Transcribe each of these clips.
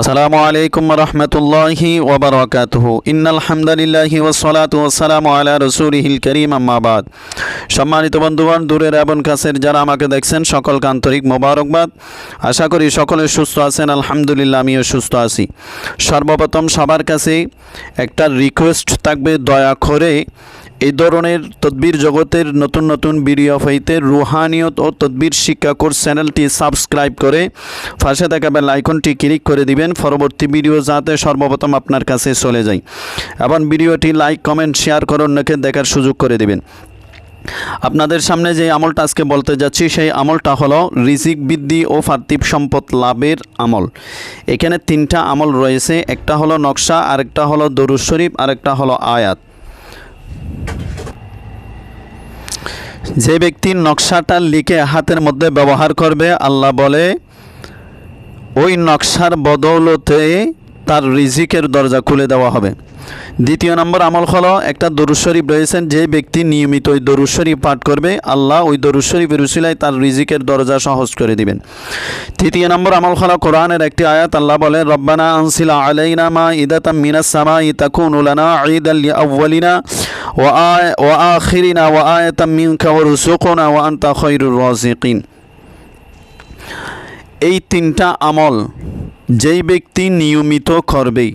আসসালামু আলাইকুম রহমতুল্লাহি ওয়া বারাকাতুহু। ইন্নাল হামদুলিল্লাহি ওয়াস সালাতু ওয়াস সালামু আলা রাসূলিহিল কারীম, আম্মা বাদ। সম্মানিত বন্ধুগণ, দূরের এবং কাছের যারা আমাকে দেখছেন সকলকে আন্তরিক মোবারকবাদ। আশা করি সকলে সুস্থ আছেন। আলহামদুলিল্লাহ, আমিও সুস্থ আছি। সর্বপ্রথম সবার কাছে একটা রিকোয়েস্ট থাকবে, দয়া করে এই ধরনের তদবির জগতের নতুন নতুন ভিডিও পাইতে রুহানিয়ত ও তদবির শিক্ষা কোর্স চ্যানেলটি সাবস্ক্রাইব করে পাশে থাকা বেল আইকনটি ক্লিক করে দিবেন, পরবর্তী ভিডিও যাতে সর্বপ্রথম আপনার কাছে চলে যায়। এবং ভিডিওটি লাইক, কমেন্ট, শেয়ার করে অন্যকে দেখার সুযোগ করে দিবেন। আপনাদের সামনে যে আমলটা আজকে বলতে যাচ্ছি, সেই আমলটা হলো রিজিক বৃদ্ধি ও পার্থিব সম্পদ লাভের আমল। এখানে তিনটা আমল রয়েছে, একটা হলো নকশা, আরেকটা হলো দরুদ শরীফ, আরেকটা হলো আয়াত। যে ব্যক্তি নকশাটা লিখে হাতের মধ্যে ব্যবহার করবে, আল্লাহ বলে ওই নকশার বদৌলতে তার রিজিকের দরজা খুলে দেওয়া হবে। দ্বিতীয় নম্বর আমল হলো একটা দরুদ শরীফ রয়েছেন, যে ব্যক্তি নিয়মিত ওই দরুদ শরীফ পাঠ করবে, আল্লাহ ওই দরুদ শরীফের উসিলায় তার রিজিকের দরজা সহজ করে দিবেন। তৃতীয় নম্বর আমল হলো কোরআনের একটি আয়াত, আল্লাহ বলে রব্বানা আনসিল আলাইনা মাইদাতাম মিনাস সামাই তাকুনু লানা ঈদাল লিআউয়ালিনা ওয়া আখিরিনা ওয়া আয়াতাম মিনকা ওয়ারযুকনা ওয়া আনতা খায়রুর রাযিকিন। এই তিনটা আমল যেই ব্যক্তি নিয়মিত করবে,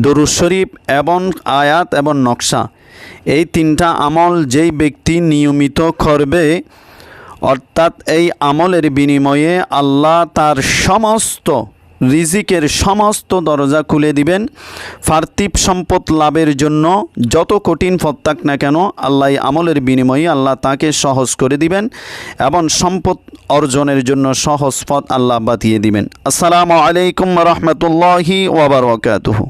দরুদ শরীফ এবং আয়াত এবং নকশা, এই তিনটা আমল যেই ব্যক্তি নিয়মিত করবে, অর্থাৎ এই আমলের বিনিময়ে আল্লাহ তার সমস্ত রিজিকের সমস্ত দরজা খুলে দিবেন। পার্থিব সম্পদ লাভের জন্য যত কঠিন পথ থাক না কেন, আল্লাহ এই আমলের বিনিময়ে আল্লাহ তাকে সহজ করে দিবেন এবং সম্পদ অর্জনের জন্য সহজ পথ আল্লাহ বাতিয়ে দিবেন। আসসালামু আলাইকুম রহমতুল্লাহি ওয়া বারাকাতুহু।